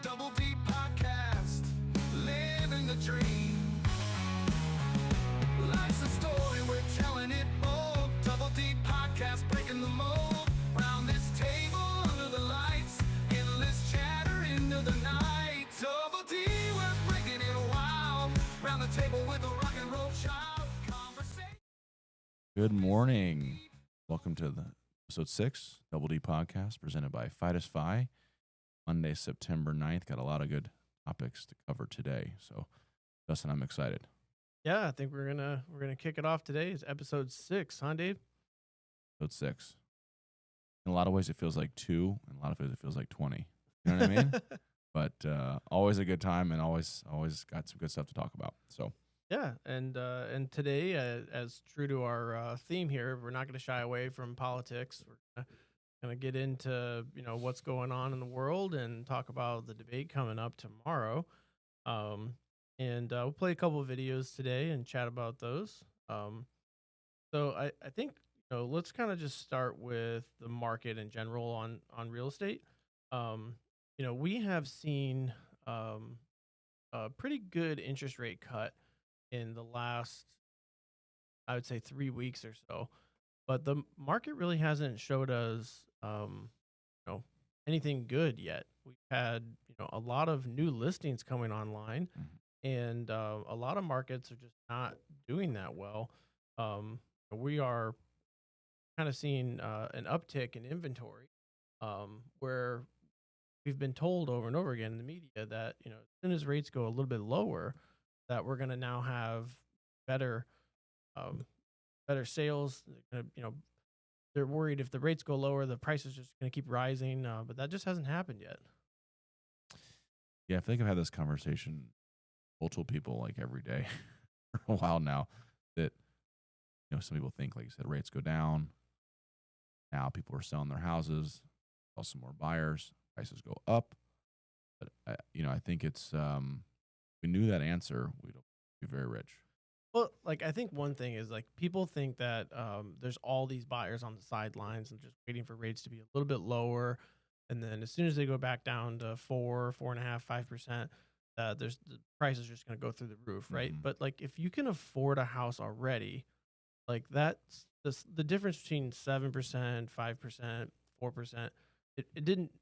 Double D Podcast, living the dream. Life's a story, we're telling it all. Double D Podcast, breaking the mold. Round this table, under the lights, endless chatter into the night. Double D, we're breaking it wild. Round the table with a rock and roll child. Conversation. Good morning. Welcome to the episode 6 Double D Podcast presented by Fidus Fi. Monday, September 9th. Got a lot of good topics to cover today. So, Dustin, I'm excited. Yeah, I think we're gonna kick it off today. It's episode 6, huh, Dave? Episode 6. In a lot of ways, it feels like 2. In a lot of ways, it feels like 20. You know what I mean? But always a good time, and always got some good stuff to talk about. So, Yeah, and today, as true to our theme here, we're not going to shy away from politics. We're gonna get into what's going on in the world and talk about the debate coming up tomorrow. And we'll play a couple of videos today and chat about those. So I think let's kind of just start with the market in general on real estate. We have seen a pretty good interest rate cut in the last, I would say, 3 weeks or so, but the market really hasn't showed us anything good yet. We've had a lot of new listings coming online, and a lot of markets are just not doing that well. We are kind of seeing an uptick in inventory, where we've been told over and over again in the media that as soon as rates go a little bit lower, that we're going to now have better sales. They're worried if the rates go lower, the price is just going to keep rising, but that just hasn't happened yet. yeah, I think I've had this conversation with multiple people like every day for a while now that, some people think, like you said, rates go down. Now people are selling their houses, also more buyers, prices go up. But, I think it's, we knew that answer, we'd be very rich. Well, I think one thing is people think that there's all these buyers on the sidelines and just waiting for rates to be a little bit lower, and then as soon as they go back down to 4.5%, 5%, there's the price is just going to go through the roof, right? Mhm. But if you can afford a house already, that's the difference between 7%, 5%, 4%. It didn't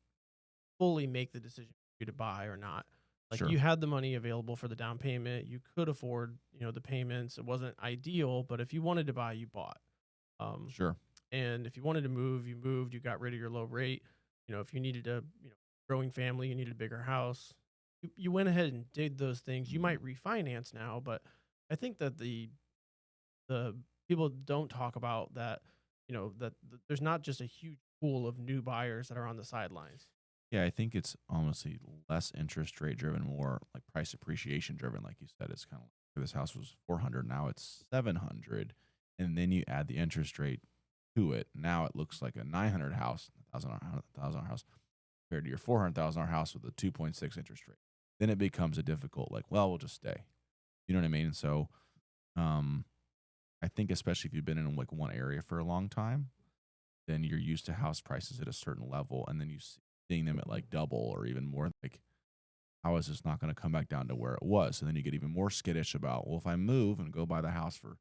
fully make the decision for you to buy or not. Sure. You had the money available for the down payment. You could afford, the payments. It wasn't ideal, but if you wanted to buy, you bought. Sure. And if you wanted to move, you moved. You got rid of your low rate. If you needed a, growing family, you needed a bigger house. You went ahead and did those things. You might refinance now, but I think that the people don't talk about that. There's not just a huge pool of new buyers that are on the sidelines. Yeah, I think it's honestly less interest rate driven, more like price appreciation driven. Like you said, it's kind of like this house was 400, now it's 700, and then you add the interest rate to it. Now it looks like a 900 house, $1,000 house, compared to your $400,000 house with a 2.6 interest rate. Then it becomes a difficult, we'll just stay. You know what I mean? So, I think especially if you've been in one area for a long time, then you're used to house prices at a certain level, and then seeing them at double or even more, how is this not going to come back down to where it was? And then you get even more skittish about, well, if I move and go buy the house for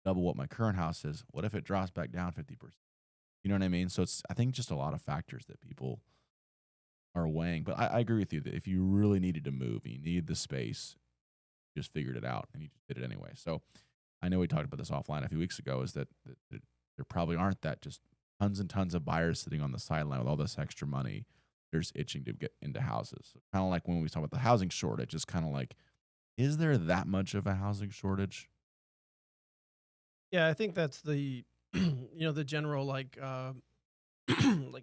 double what my current house is, what if it drops back down 50%? You know what I mean? So it's, I think, just a lot of factors that people are weighing. But I agree with you that if you really needed to move and you needed the space, you just figured it out and you just did it anyway. So I know we talked about this offline a few weeks ago, is that there probably aren't that just tons and tons of buyers sitting on the sideline with all this extra money. There's itching to get into houses. So kind of like when we talk about the housing shortage, it's kind of like, is there that much of a housing shortage? Yeah, I think that's the the general like an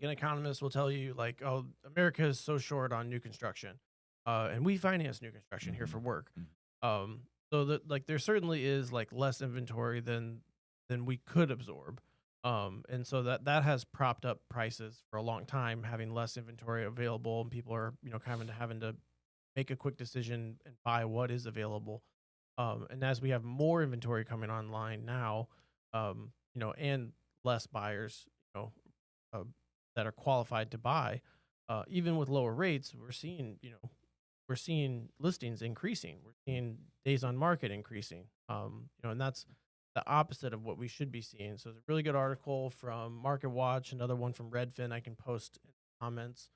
economist will tell you oh, America is so short on new construction, and we finance new construction here for work. So that there certainly is less inventory than we could absorb. And so that has propped up prices for a long time, having less inventory available, and people are kind of having to make a quick decision and buy what is available. And as we have more inventory coming online now, and less buyers, uh, that are qualified to buy, even with lower rates, we're seeing, we're seeing listings increasing. We're seeing days on market increasing. And that's the opposite of what we should be seeing. So it's a really good article from Market Watch, another one from Redfin I can post in the comments.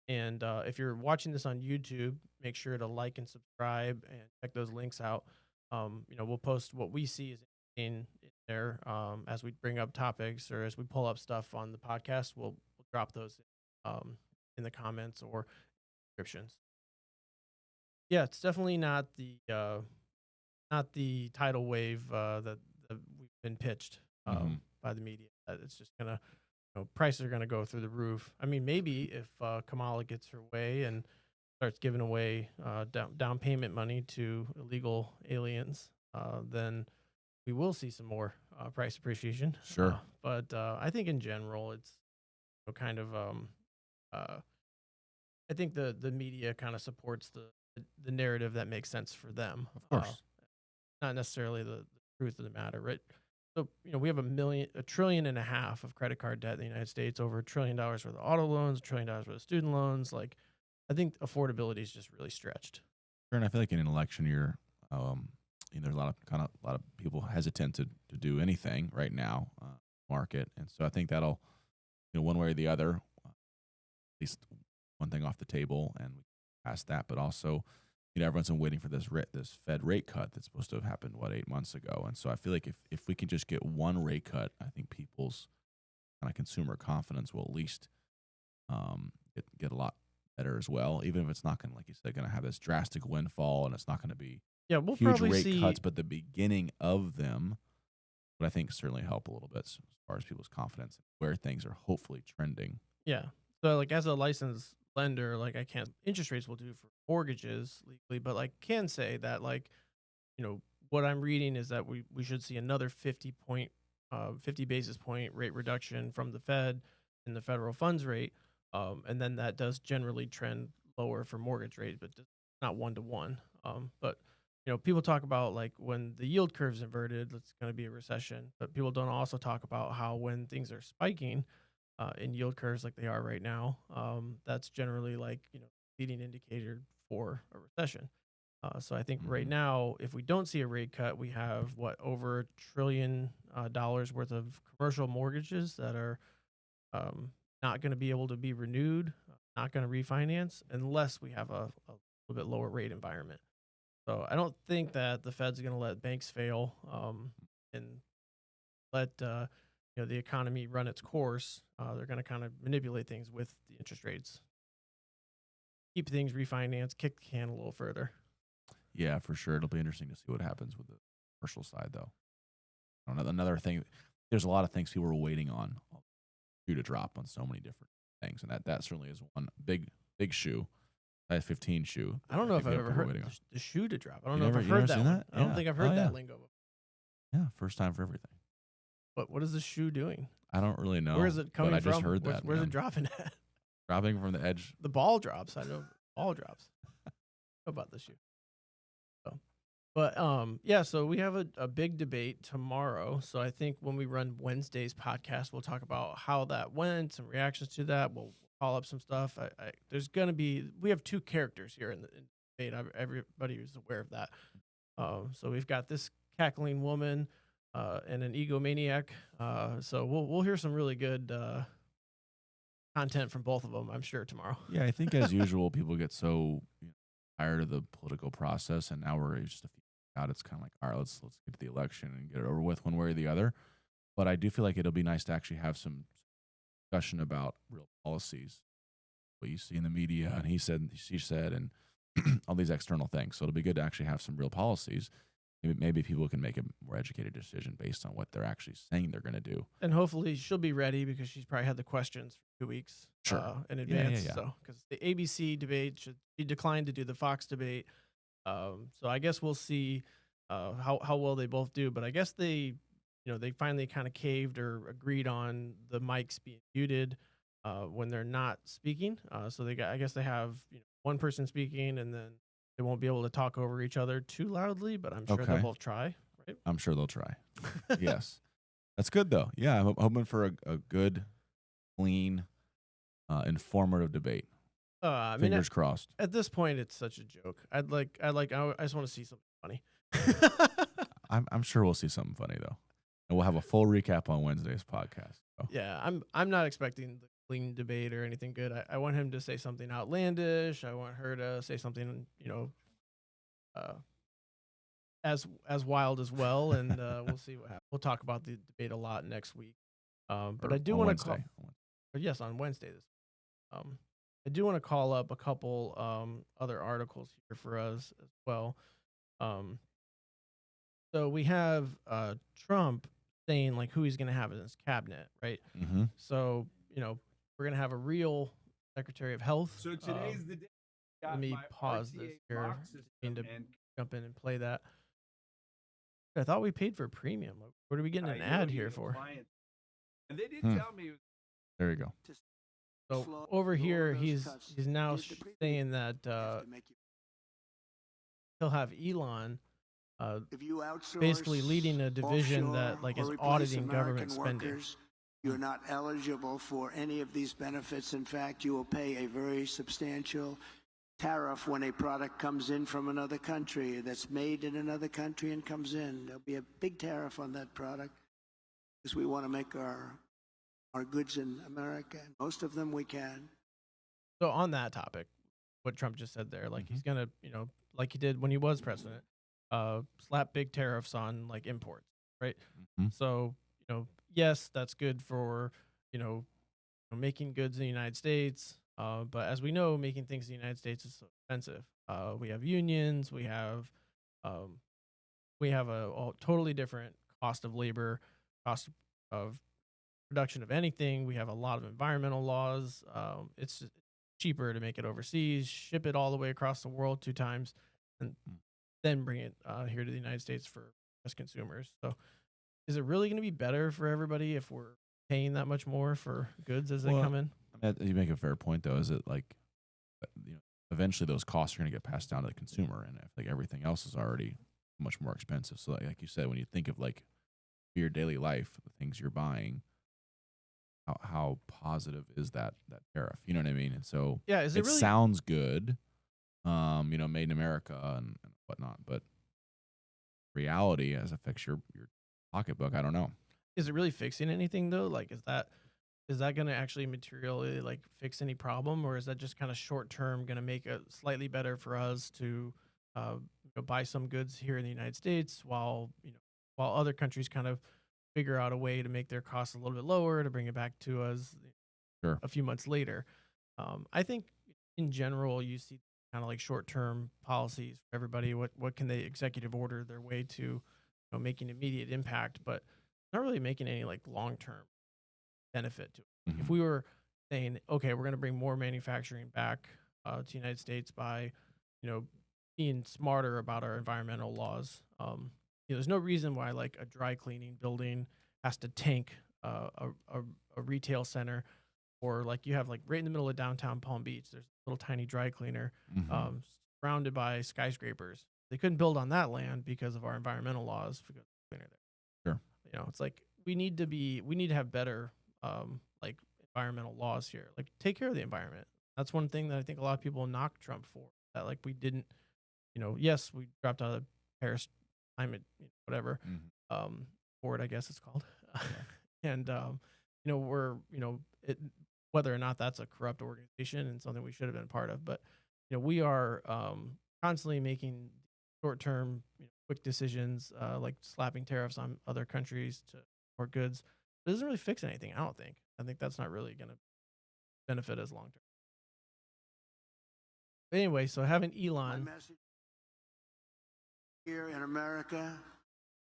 And if you're watching this on YouTube, make sure to like and subscribe and check those links out. We'll post what we see is in there as we bring up topics or as we pull up stuff on the podcast. We'll drop those in the comments or descriptions. Yeah, it's definitely not the tidal wave that we've been pitched by the media. That it's just gonna, prices are gonna go through the roof. I mean, maybe if Kamala gets her way and starts giving away down payment money to illegal aliens, then we will see some more price appreciation. Sure. But I think in general, it's kind of I think the media kind of supports the narrative that makes sense for them. Of course. Not necessarily the truth of the matter, right? So, we have $1.5 trillion of credit card debt in the United States, over $1 trillion worth of auto loans, $1 trillion worth of student loans. Like, I think affordability is just really stretched. Sure, and I feel like in an election year, there's a lot of people hesitant to do anything right now, market, and so I think that'll, one way or the other, at least one thing off the table, and we pass that, but also, everyone's been waiting for this Fed rate cut that's supposed to have happened 8 months ago, and so I feel like if we can just get one rate cut, I think people's kind of consumer confidence will at least get a lot better as well, even if it's not going to, like you said, going to have this drastic windfall, and it's not going to be we'll huge probably rate see cuts, but the beginning of them would, I think, certainly help a little bit as far as people's confidence and where things are hopefully trending. Yeah. So, like, as a licensed lender, like, I can't interest rates will do for mortgages legally, but like can say that, like, what I'm reading is that we should see another 50 basis point rate reduction from the Fed in the federal funds rate, and then that does generally trend lower for mortgage rates, but not 1-to-1. But people talk about, like, when the yield curve's inverted, it's going to be a recession, but people don't also talk about how when things are spiking in yield curves like they are right now, that's generally, like, leading indicator for a recession. So I think right now, if we don't see a rate cut, we have over $1 trillion worth of commercial mortgages that are not going to be able to be renewed, not going to refinance unless we have a little bit lower rate environment. So I don't think that the Fed's going to let banks fail and let the economy run its course. They're going to kind of manipulate things with the interest rates, keep things refinanced, kick the can a little further. Yeah, for sure. It'll be interesting to see what happens with the commercial side, though. Another thing, there's a lot of things people are waiting on shoe to drop on so many different things, and that certainly is one big shoe. Size 15 shoe. I don't know if I've ever heard the shoe to drop. I don't know if I've heard that one. I don't think I've heard that lingo before. Yeah, first time for everything. But what is the shoe doing? I don't really know. Where is it coming from? I just heard that. Where's it dropping at? Dropping from the edge. The ball drops. I know ball drops. How about the shoe? But yeah, so we have a big debate tomorrow. So I think when we run Wednesday's podcast, we'll talk about how that went, some reactions to that. We'll call up some stuff. We have two characters here in the debate. Everybody is aware of that. So we've got this cackling woman and an egomaniac. So we'll hear some really good content from both of them, I'm sure, tomorrow. Yeah, I think as usual, people get so tired of the political process, and now we're just a few out. It's kind of like, all right, let's get to the election and get it over with one way or the other. But I do feel like it'll be nice to actually have some discussion about real policies, what you see in the media, and he said, she said, and all these external things. So it'll be good to actually have some real policies. Maybe people can make a more educated decision based on what they're actually saying they're going to do. And hopefully she'll be ready because she's probably had the questions for 2 weeks in advance. Yeah. So because the ABC debate, she declined to do the Fox debate. So I guess we'll see how well they both do. But I guess they finally kind of caved or agreed on the mics being muted when they're not speaking. So I guess they have one person speaking, and then they won't be able to talk over each other too loudly, but I'm sure they'll both try, right? I'm sure they'll try. Yes. That's good, though. Yeah, I'm hoping for a good, clean, informative debate. I mean, Fingers crossed. at this point, it's such a joke. I just want to see something funny. I'm sure we'll see something funny though, and we'll have a full recap on Wednesday's podcast. So. Yeah, I'm not expecting the clean debate or anything good. I want him to say something outlandish. I want her to say something, uh, as wild as well, and we'll see what happens. We'll talk about the debate a lot next week. But Or I do on want to call. Wednesday. Yes, on Wednesday this. I do want to call up a couple other articles here for us as well. Um, so we have Trump saying like who he's going to have in his cabinet, right? Mm-hmm. So we're going to have a real Secretary of Health. So today's the day. Let me pause this here. Need to jump in and play that. I thought we paid for premium. What are we getting an ad here for? And they did tell me. There you go. So over here, he's now saying that he'll have Elon basically leading a division that like is auditing government spending. You're not eligible for any of these benefits. In fact, you will pay a very substantial tariff when a product comes in from another country that's made in another country and comes in. There'll be a big tariff on that product because we want to make our goods in America, and most of them we can. So on that topic, what Trump just said there, like he's gonna, like he did when he was president, slap big tariffs on like imports, right? So yes, that's good for making goods in the United States, but as we know, making things in the United States is so expensive. We have unions, we have a totally different cost of labor, cost of production of anything. We have a lot of environmental laws. It's cheaper to make it overseas, ship it all the way across the world 2 times, and then bring it here to the United States for us consumers. So is it really going to be better for everybody if we're paying that much more for goods as they come in? You make a fair point, though. Is it like, eventually those costs are going to get passed down to the consumer, and if like everything else is already much more expensive. So like you said, when you think of like your daily life, the things you're buying, how positive is that tariff? You know what I mean? And so yeah, is it really sounds good, made in America and whatnot, but reality as it affects your pocketbook, I don't know. Is it really fixing anything though? Like, is that going to actually materially like fix any problem, or is that just kind of short term going to make it slightly better for us to buy some goods here in the United States while other countries kind of figure out a way to make their costs a little bit lower to bring it back to us a few months later? I think in general you see kind of like short term policies for everybody. What can they executive order their way to making immediate impact, but not really making any like long term benefit to it. If we were saying, okay, we're going to bring more manufacturing back to the United States by being smarter about our environmental laws, there's no reason why like a dry cleaning building has to tank a retail center, or like you have like right in the middle of downtown Palm Beach, there's a little tiny dry cleaner surrounded by skyscrapers. They couldn't build on that land because of our environmental laws for cleaner there. Sure. It's like we need to have better like environmental laws here. Like take care of the environment. That's one thing that I think a lot of people knock Trump for. That like we didn't, yes, we dropped out of Paris climate, whatever, board, I guess it's called. And we're whether or not that's a corrupt organization and something we should have been part of, but we are constantly making short-term, quick decisions, like slapping tariffs on other countries for goods. It doesn't really fix anything, I don't think. I think that's not really going to benefit us long-term. But anyway, so having Elon... My message here in America,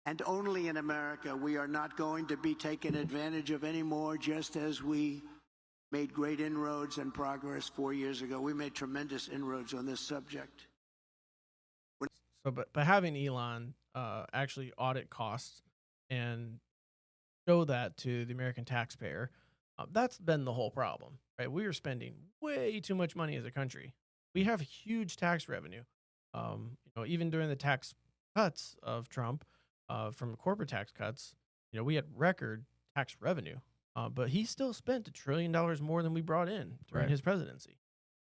and only in America, we are not going to be taken advantage of anymore, just as we made great inroads and progress 4 years ago. We made tremendous inroads on this subject. So, but having Elon actually audit costs and show that to the American taxpayer, that's been the whole problem, right? We are spending way too much money as a country. We have huge tax revenue. Even during the tax cuts of Trump, from corporate tax cuts, we had record tax revenue, but he still spent $1 trillion more than we brought in during his presidency.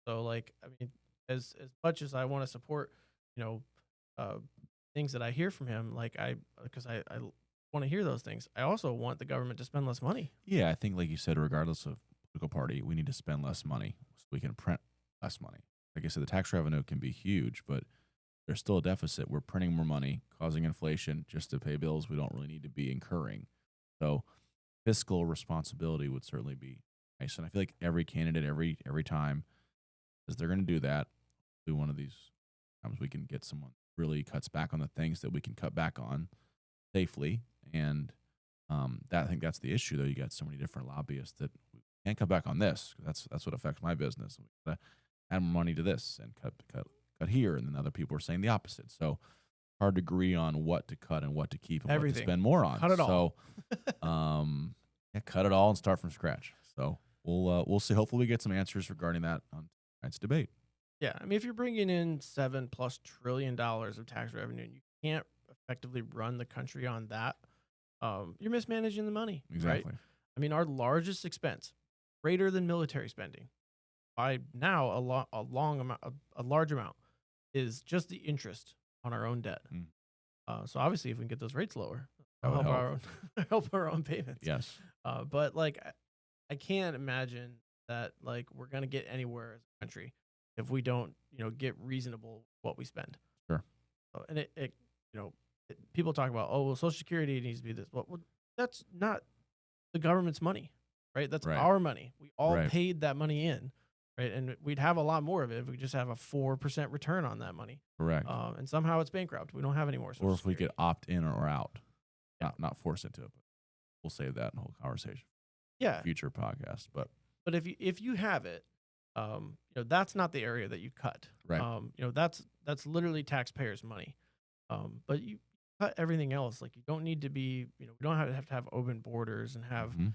So like, I mean, as much as I want to support, you know, uh, things that I hear from him, like because I want to hear those things. I also want the government to spend less money. Yeah, I think, like you said, regardless of political party, we need to spend less money so we can print less money. Like I said, the tax revenue can be huge, but there's still a deficit. We're printing more money, causing inflation just to pay bills we don't really need to be incurring. So fiscal responsibility would certainly be nice. And I feel like every candidate, every time, is they're going to do that. Do one of these times we can get someone who really cuts back on the things that we can cut back on safely. And that I think that's the issue, though. You got so many different lobbyists that we can't cut back on this. That's what affects my business. We gotta add more money to this and cut here, and then other people are saying the opposite. So hard to agree on what to cut and what to keep and Everything. what to spend more on. Cut it all. So, yeah, cut it all and start from scratch. So we'll see. Hopefully, we get some answers regarding that on tonight's debate. Yeah, I mean, if you're bringing in $7+ trillion of tax revenue and you can't effectively run the country on that, you're mismanaging the money. Exactly. Right? I mean, our largest expense, greater than military spending, by now a large amount, is just the interest on our own debt. So obviously, if we can get those rates lower, That would that'll help our own payments. Yes. But like, I can't imagine that like we're gonna get anywhere as a country if we don't, get reasonable what we spend. Sure. So, and people talk about, oh, well, Social Security needs to be this. Well, that's not the government's money, right? That's Right. our money. We all Right. paid that money in, right? And we'd have a lot more of it if we just have a 4% return on that money. Correct. And somehow it's bankrupt. We don't have any more Social Or if we Security. could opt in or out, Yeah. not force into it. But we'll save that whole conversation Yeah. for future podcast. But But if you have it, that's not the area that you cut. Right. That's literally taxpayers' money. But you cut everything else. Like you don't need to be, we don't have to have open borders and have, Mhm.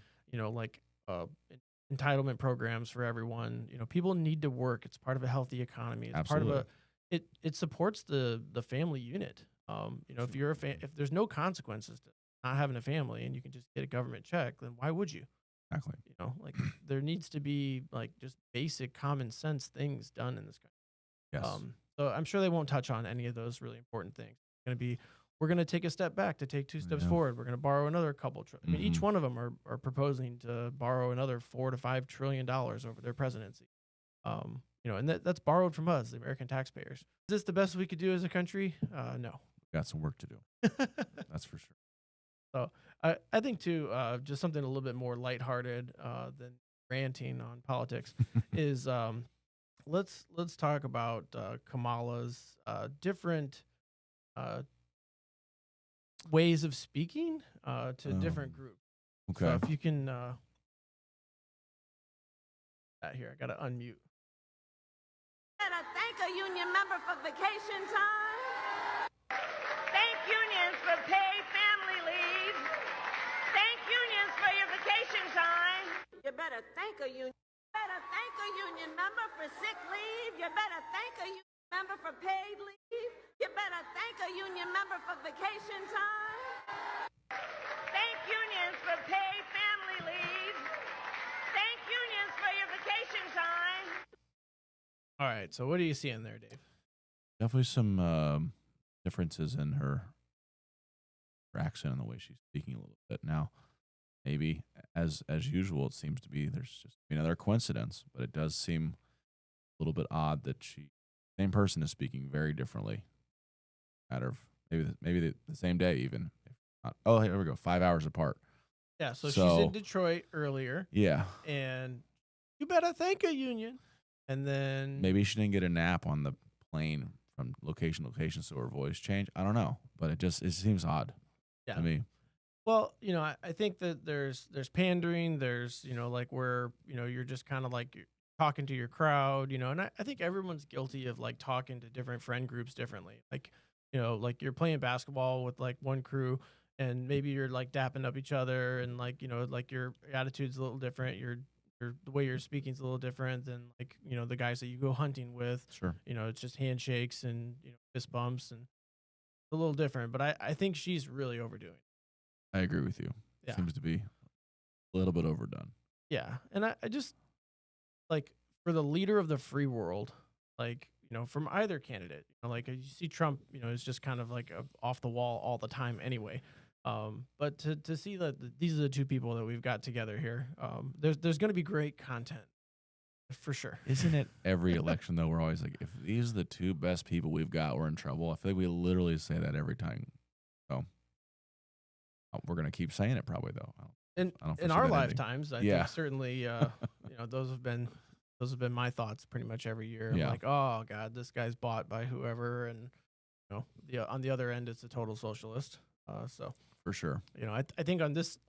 entitlement programs for everyone. People need to work. It's part of a healthy economy. It's Absolutely. part of it supports the family unit. If you're if there's no consequences to not having a family and you can just get a government check, then why would you? Exactly. Like there needs to be like just basic common sense things done in this country. Yes. So I'm sure they won't touch on any of those really important things. We're going to take a step back to take 2 steps Yeah. forward. We're going to borrow another couple. I mean, each Mhm. one of them are proposing to borrow another $4 to $5 trillion over their presidency. And that's borrowed from us, the American taxpayers. Is this the best we could do as a country? No. Got some work to do. That's for sure. So I think too, just something a little bit more lighthearted than ranting on politics is let's talk about Kamala's different ways of speaking to different groups. Okay. So if you can, here I gotta unmute. Better thank a union member for vacation time. Thank unions for paid family leave. Thank unions for your vacation time. You better thank a union. Better thank a union member for sick leave. You better thank a union member for paid leave. You better thank a union member for vacation time. Thank unions for paid family leave. Thank unions for your vacation time. All right. So what are you seeing there, Dave? Definitely some differences in her accent and the way she's speaking a little bit. Now, maybe as usual, it seems to be there's just another coincidence, but it does seem a little bit odd that same person is speaking very differently. Matter of maybe the same day even. If not, oh, here we go. 5 hours apart. Yeah. So she's So- in Detroit earlier, Yeah. and you better thank a union. And then Maybe she didn't get a nap on the plane from location to location, so her voice changed. I don't know, but it seems odd Yeah. to me. Well, I think that there's pandering, there's, like where, you're just kind of like you're talking to your crowd, and I think everyone's guilty of like talking to different friend groups differently. Like, like you're playing basketball with like one crew and maybe you're like dapping up each other and like, like your attitude's a little different. The way you're speaking is a little different than like, the guys that you go hunting with. Sure. It's just handshakes and, fist bumps and a little different, but I think she's really overdoing it. I agree with you. Yeah. Seems to be a little bit overdone. Yeah. And I just like for the leader of the free world, like, from either candidate, like you see Trump, is just kind of like off the wall all the time anyway. But to see that these are the two people that we've got together here, there's going to be great content for sure. Isn't it every election though? We're always like, if these are the two best people we've got, we're in trouble. I feel like we literally say that every time. So we're gonna keep saying it probably though. In I don't in foresee our that ending. lifetimes, I Yeah. think certainly, those have been my thoughts pretty much every year. I'm Yeah. like, oh God, this guy's bought by whoever, and on the other end, it's a total socialist. So For sure. I think on this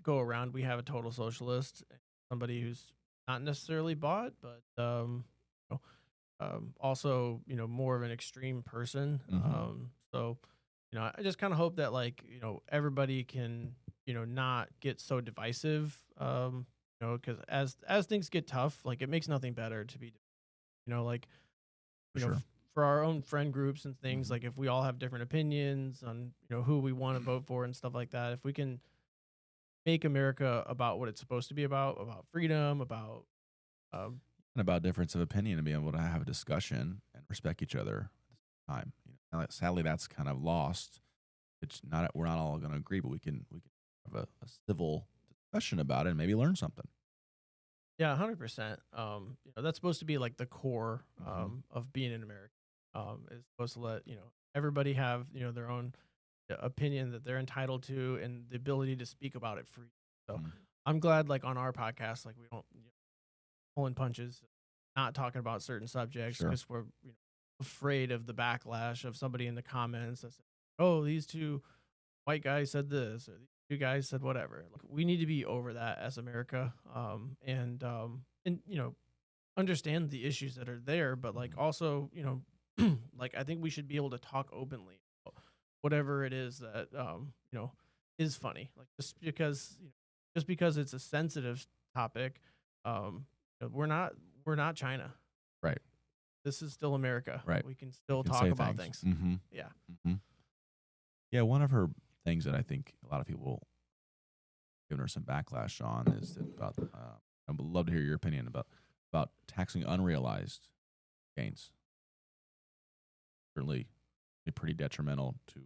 go around, we have a total socialist, somebody who's not necessarily bought, but also more of an extreme person. So I just kind of hope that everybody can not get so divisive. Because as things get tough, like it makes nothing better to be, like For sure. for our own friend groups and things. Like if we all have different opinions on who we want to vote for and stuff like that, if we can make America about what it's supposed to be about freedom, about And about difference of opinion and being able to have a discussion and respect each other at the same time. Sadly, that's kind of lost. We're not all going to agree, but we can have a civil discussion about it and maybe learn something. Yeah, 100%. That's supposed to be like the core of being in America. Is supposed to let everybody have their own opinion that they're entitled to and the ability to speak about it free. So I'm glad, like on our podcast, like we don't pulling punches, not talking about certain subjects Sure. because we're afraid of the backlash of somebody in the comments that says, "Oh, these two white guys said this," or "These two guys said whatever." Like, we need to be over that as America, and understand the issues that are there, but like also like I think we should be able to talk openly about whatever it is that is funny. Like just because it's a sensitive topic, we're not China. Right. This is still America. Right. We can still You can talk say about things. Mm-hmm. Yeah. Mm-hmm. Yeah, one of her things that I think a lot of people giving her some backlash on is that about. I would love to hear your opinion about taxing unrealized gains. Certainly, be pretty detrimental to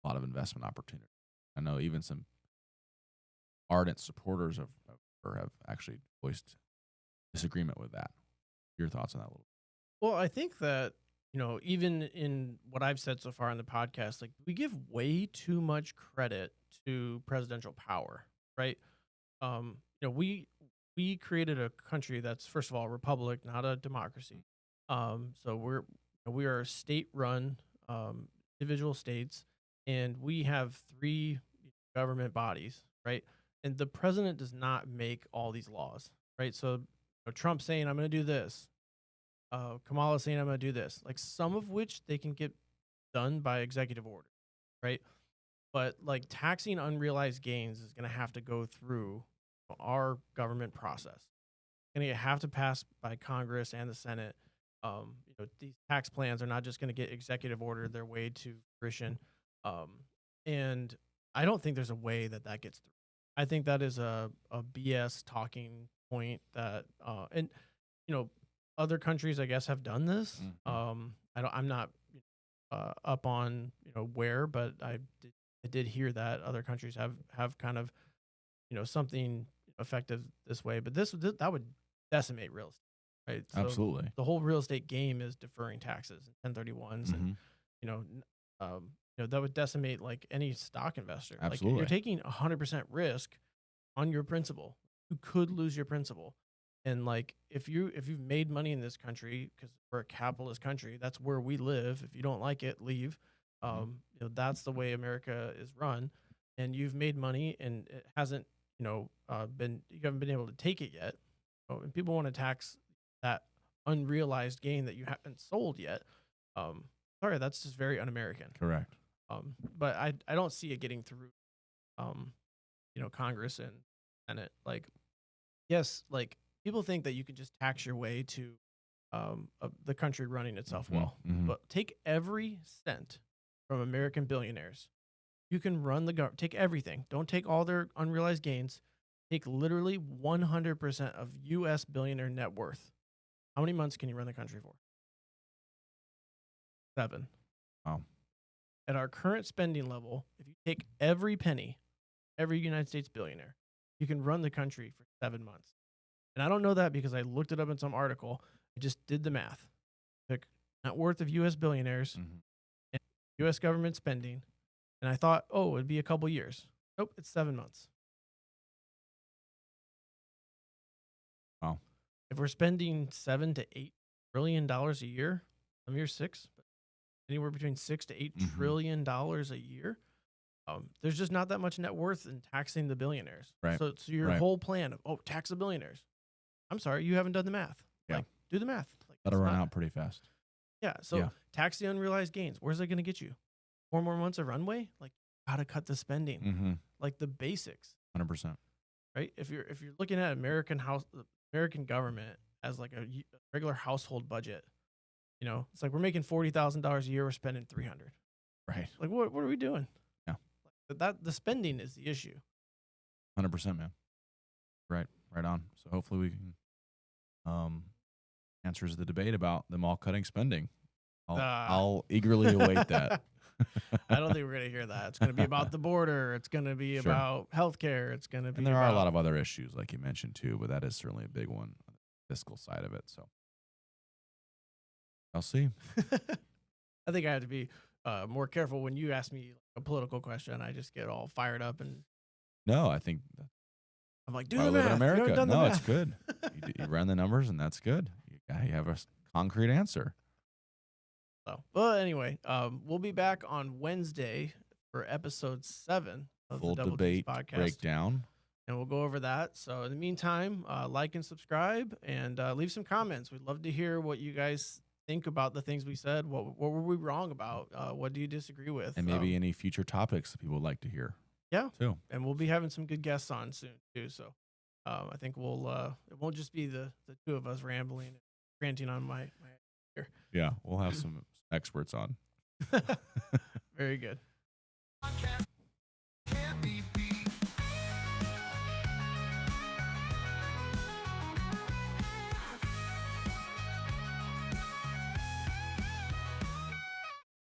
a lot of investment opportunities. I know even some ardent supporters of her have actually voiced disagreement with that. Your thoughts on that a little? Well, I think that, even in what I've said so far on the podcast, like we give way too much credit to presidential power, right? We created a country that's, first of all, a republic, not a democracy. So we are state-run, individual states, and we have 3 government bodies, right? And the president does not make all these laws, right? So Trump saying, "I'm going to do this." Kamala saying, "I'm going to do this," like some of which they can get done by executive order, right? But like taxing unrealized gains is going to have to go through our government process. Going to have to pass by Congress and the Senate. These tax plans are not just going to get executive order their way to fruition. And I don't think there's a way that gets through. I think that is a BS talking point that, and other countries, I guess, have done this. I'm not up on where, but I did hear that other countries have kind of something effective this way. But that would decimate real estate, right? So Absolutely. the whole real estate game is deferring taxes and 1031s, and that would decimate like any stock investor. Absolutely. Like you're taking 100% risk on your principal. You could lose your principal. And like if you've made money in this country, because we're a capitalist country, that's where we live. If you don't like it, leave. That's the way America is run. And you've made money, and it hasn't you haven't been able to take it yet. And people want to tax that unrealized gain that you haven't sold yet. Sorry, that's just very un-American. Correct. But I don't see it getting through Congress and Senate. Like, yes, like people think that you can just tax your way to the country running itself well. But take every cent from American billionaires. You can run the government. Take everything. Don't take all their unrealized gains. Take literally 100% of U.S. billionaire net worth. How many months can you run the country for? 7. Wow. At our current spending level, if you take every penny, every United States billionaire, you can run the country for 7 months. And I don't know that because I looked it up in some article. I just did the math. Took net worth of U.S. billionaires, and U.S. government spending, and I thought, oh, it'd be a couple years. Nope, it's 7 months. Wow. If we're spending $7 to $8 trillion a year, some years 6, but anywhere between $6 to $8 trillion a year, there's just not that much net worth in taxing the billionaires. Right. So your whole plan of tax the billionaires. I'm sorry, you haven't done the math. Yeah. Like, do the math. Like, That'll it's run not- out pretty fast. Yeah. So tax the unrealized gains. Where's that going to get you? 4 more months of runway? Like, gotta cut the spending. Like the basics. 100%. Right? If you're looking at American government as like a regular household budget, you know, it's like we're making $40,000 a year, we're spending $300. Right. Like what are we doing? Yeah. That the spending is the issue. 100%, man. Right on. So hopefully we can answers the debate about them all cutting spending. I'll eagerly await that. I don't think we're going to hear that. It's going to be about the border. It's going to be about healthcare. It's going to be And there are a lot of other issues, like you mentioned, too, but that is certainly a big one, the fiscal side of it. So I'll see. I think I have to be more careful when you ask me a political question. I just get all fired up and No, I think I'm like, do I the live math. in You haven't America. done the No, math. it's good. You run the numbers, and that's good. You have a concrete answer. So, but anyway, we'll be back on Wednesday for episode 7 of Full the Double debate D's podcast, breakdown. and we'll go over that. So, in the meantime, like and subscribe, and leave some comments. We'd love to hear what you guys think about the things we said. What were we wrong about? What do you disagree with? And maybe any future topics that people would like to hear. Yeah, too. And we'll be having some good guests on soon too. So, I think we'll it won't just be the two of us rambling and ranting on my here. Yeah, we'll have some experts on. Very good. Podcast.